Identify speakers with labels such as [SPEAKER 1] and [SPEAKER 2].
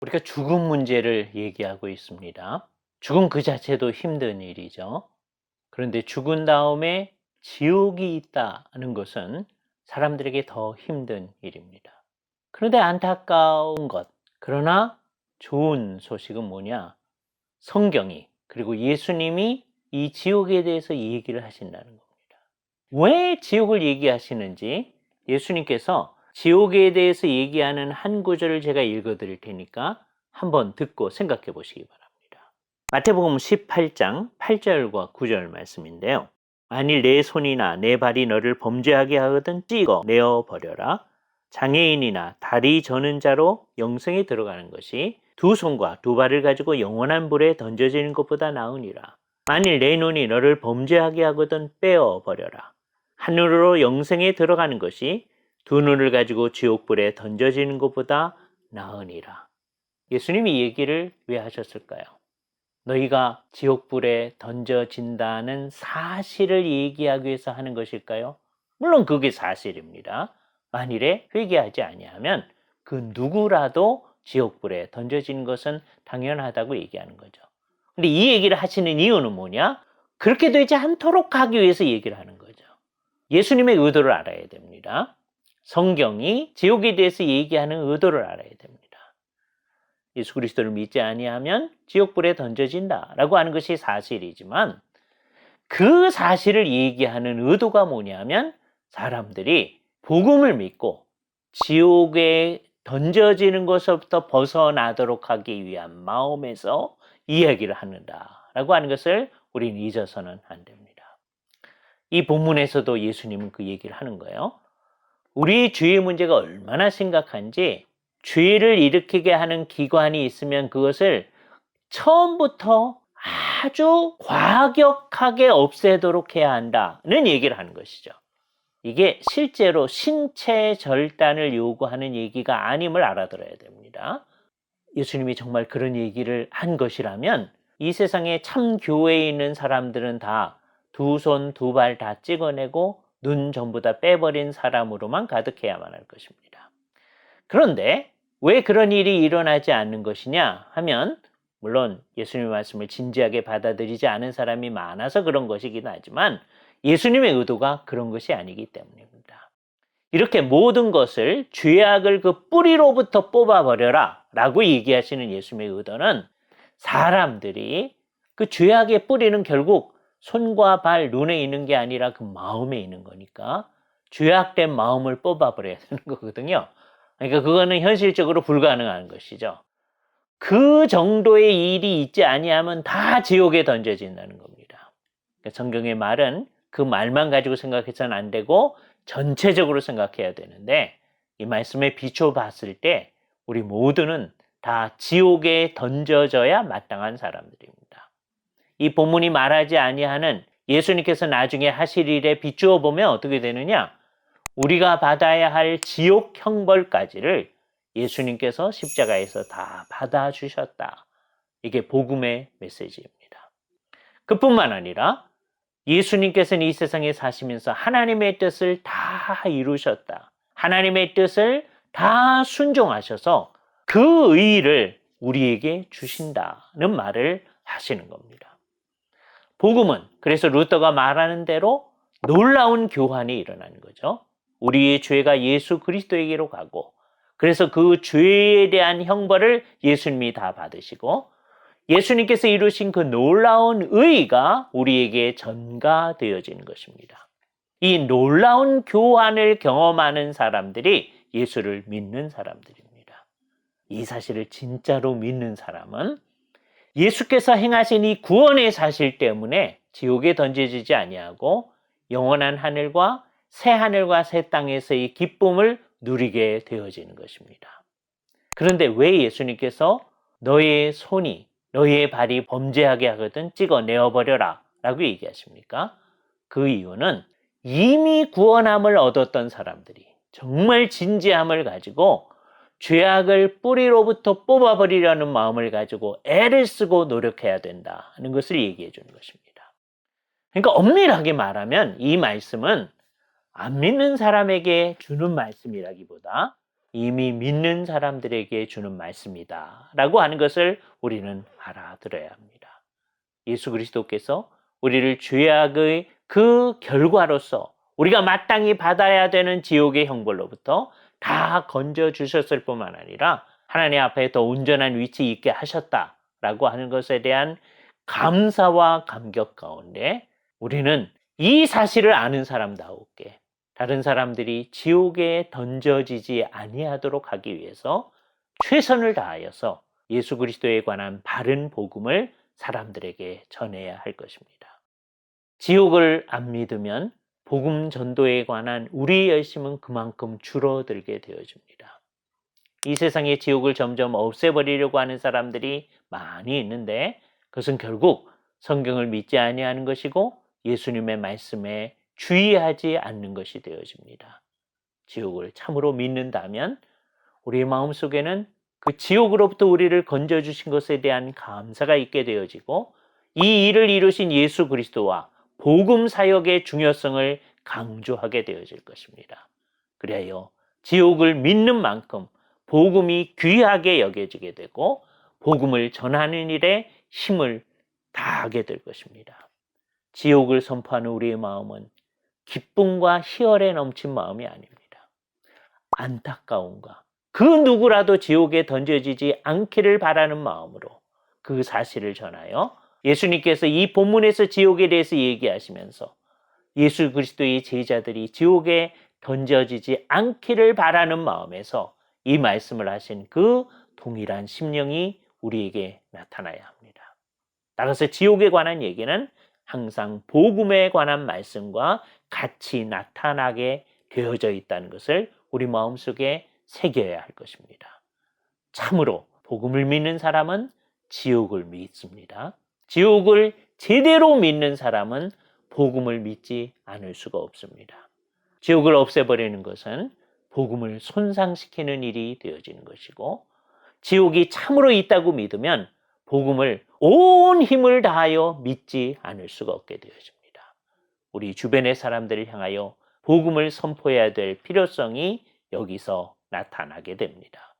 [SPEAKER 1] 우리가 죽음 문제를 얘기하고 있습니다. 죽음 그 자체도 힘든 일이죠. 그런데 죽은 다음에 지옥이 있다는 것은 사람들에게 더 힘든 일입니다. 그런데 안타까운 것, 그러나 좋은 소식은 뭐냐? 성경이, 그리고 예수님이 이 지옥에 대해서 얘기를 하신다는 겁니다. 왜 지옥을 얘기하시는지 예수님께서 지옥에 대해서 얘기하는 한 구절을 제가 읽어 드릴 테니까 한번 듣고 생각해 보시기 바랍니다. 마태복음 18장 8절과 9절 말씀인데요. 만일 내 손이나 내 발이 너를 범죄하게 하거든 찍어 내어 버려라. 장애인이나 다리 저는 자로 영생에 들어가는 것이 두 손과 두 발을 가지고 영원한 불에 던져지는 것보다 나으니라. 만일 내 눈이 너를 범죄하게 하거든 빼어 버려라. 하늘으로 영생에 들어가는 것이 두 눈을 가지고 지옥불에 던져지는 것보다 나으니라. 예수님이 이 얘기를 왜 하셨을까요? 너희가 지옥불에 던져진다는 사실을 얘기하기 위해서 하는 것일까요? 물론 그게 사실입니다. 만일에 회개하지 아니하면 그 누구라도 지옥불에 던져지는 것은 당연하다고 얘기하는 거죠. 근데 이 얘기를 하시는 이유는 뭐냐? 그렇게 되지 않도록 하기 위해서 얘기를 하는 거죠. 예수님의 의도를 알아야 됩니다. 성경이 지옥에 대해서 얘기하는 의도를 알아야 됩니다. 예수 그리스도를 믿지 아니하면 지옥불에 던져진다라고 하는 것이 사실이지만 그 사실을 얘기하는 의도가 뭐냐면 사람들이 복음을 믿고 지옥에 던져지는 것부터 벗어나도록 하기 위한 마음에서 이야기를 하는다라고 하는 것을 우리는 잊어서는 안 됩니다. 이 본문에서도 예수님은 그 얘기를 하는 거예요. 우리 죄의 문제가 얼마나 심각한지 죄를 일으키게 하는 기관이 있으면 그것을 처음부터 아주 과격하게 없애도록 해야 한다는 얘기를 하는 것이죠. 이게 실제로 신체 절단을 요구하는 얘기가 아님을 알아들어야 됩니다. 예수님이 정말 그런 얘기를 한 것이라면 이 세상에 참 교회에 있는 사람들은 다 두 손, 두 발 다 찍어내고 눈 전부 다 빼버린 사람으로만 가득해야만 할 것입니다. 그런데 왜 그런 일이 일어나지 않는 것이냐 하면 물론 예수님의 말씀을 진지하게 받아들이지 않은 사람이 많아서 그런 것이긴 하지만 예수님의 의도가 그런 것이 아니기 때문입니다. 이렇게 모든 것을 죄악을 그 뿌리로부터 뽑아버려라 라고 얘기하시는 예수님의 의도는 사람들이 그 죄악의 뿌리는 결국 손과 발, 눈에 있는 게 아니라 그 마음에 있는 거니까 죄악된 마음을 뽑아버려야 되는 거거든요. 그러니까 그거는 현실적으로 불가능한 것이죠. 그 정도의 일이 있지 아니하면 다 지옥에 던져진다는 겁니다. 그러니까 성경의 말은 그 말만 가지고 생각해서는 안 되고 전체적으로 생각해야 되는데 이 말씀에 비춰 봤을 때 우리 모두는 다 지옥에 던져져야 마땅한 사람들입니다. 이 본문이 말하지 아니하는 예수님께서 나중에 하실 일에 비추어 보면 어떻게 되느냐? 우리가 받아야 할 지옥 형벌까지를 예수님께서 십자가에서 다 받아주셨다. 이게 복음의 메시지입니다. 그뿐만 아니라 예수님께서는 이 세상에 사시면서 하나님의 뜻을 다 이루셨다. 하나님의 뜻을 다 순종하셔서 그 의의를 우리에게 주신다는 말을 하시는 겁니다. 복음은 그래서 루터가 말하는 대로 놀라운 교환이 일어나는 거죠. 우리의 죄가 예수 그리스도에게로 가고 그래서 그 죄에 대한 형벌을 예수님이 다 받으시고 예수님께서 이루신 그 놀라운 의의가 우리에게 전가되어지는 것입니다. 이 놀라운 교환을 경험하는 사람들이 예수를 믿는 사람들입니다. 이 사실을 진짜로 믿는 사람은 예수께서 행하신 이 구원의 사실 때문에 지옥에 던져지지 아니하고 영원한 하늘과 새 하늘과 새 땅에서의 기쁨을 누리게 되어지는 것입니다. 그런데 왜 예수님께서 너의 손이 너의 발이 범죄하게 하거든 찍어 내어버려라 라고 얘기하십니까? 그 이유는 이미 구원함을 얻었던 사람들이 정말 진지함을 가지고 죄악을 뿌리로부터 뽑아버리려는 마음을 가지고 애를 쓰고 노력해야 된다는 것을 얘기해 주는 것입니다. 그러니까 엄밀하게 말하면 이 말씀은 안 믿는 사람에게 주는 말씀이라기보다 이미 믿는 사람들에게 주는 말씀이다 라고 하는 것을 우리는 알아들어야 합니다. 예수 그리스도께서 우리를 죄악의 그 결과로서 우리가 마땅히 받아야 되는 지옥의 형벌로부터 다 건져주셨을 뿐만 아니라 하나님 앞에 더 온전한 위치에 있게 하셨다라고 하는 것에 대한 감사와 감격 가운데 우리는 이 사실을 아는 사람다우게 다른 사람들이 지옥에 던져지지 아니하도록 하기 위해서 최선을 다하여서 예수 그리스도에 관한 바른 복음을 사람들에게 전해야 할 것입니다. 지옥을 안 믿으면 복음 전도에 관한 우리의 열심은 그만큼 줄어들게 되어집니다. 이 세상의 지옥을 점점 없애버리려고 하는 사람들이 많이 있는데 그것은 결국 성경을 믿지 아니하는 것이고 예수님의 말씀에 주의하지 않는 것이 되어집니다. 지옥을 참으로 믿는다면 우리의 마음속에는 그 지옥으로부터 우리를 건져주신 것에 대한 감사가 있게 되어지고 이 일을 이루신 예수 그리스도와 복음 사역의 중요성을 강조하게 되어질 것입니다. 그래야 지옥을 믿는 만큼 복음이 귀하게 여겨지게 되고 복음을 전하는 일에 힘을 다하게 될 것입니다. 지옥을 선포하는 우리의 마음은 기쁨과 희열에 넘친 마음이 아닙니다. 안타까움과 그 누구라도 지옥에 던져지지 않기를 바라는 마음으로 그 사실을 전하여 예수님께서 이 본문에서 지옥에 대해서 얘기하시면서 예수 그리스도의 제자들이 지옥에 던져지지 않기를 바라는 마음에서 이 말씀을 하신 그 동일한 심령이 우리에게 나타나야 합니다. 따라서 지옥에 관한 얘기는 항상 복음에 관한 말씀과 같이 나타나게 되어져 있다는 것을 우리 마음속에 새겨야 할 것입니다. 참으로 복음을 믿는 사람은 지옥을 믿습니다. 지옥을 제대로 믿는 사람은 복음을 믿지 않을 수가 없습니다. 지옥을 없애버리는 것은 복음을 손상시키는 일이 되어지는 것이고 지옥이 참으로 있다고 믿으면 복음을 온 힘을 다하여 믿지 않을 수가 없게 되어집니다. 우리 주변의 사람들을 향하여 복음을 선포해야 될 필요성이 여기서 나타나게 됩니다.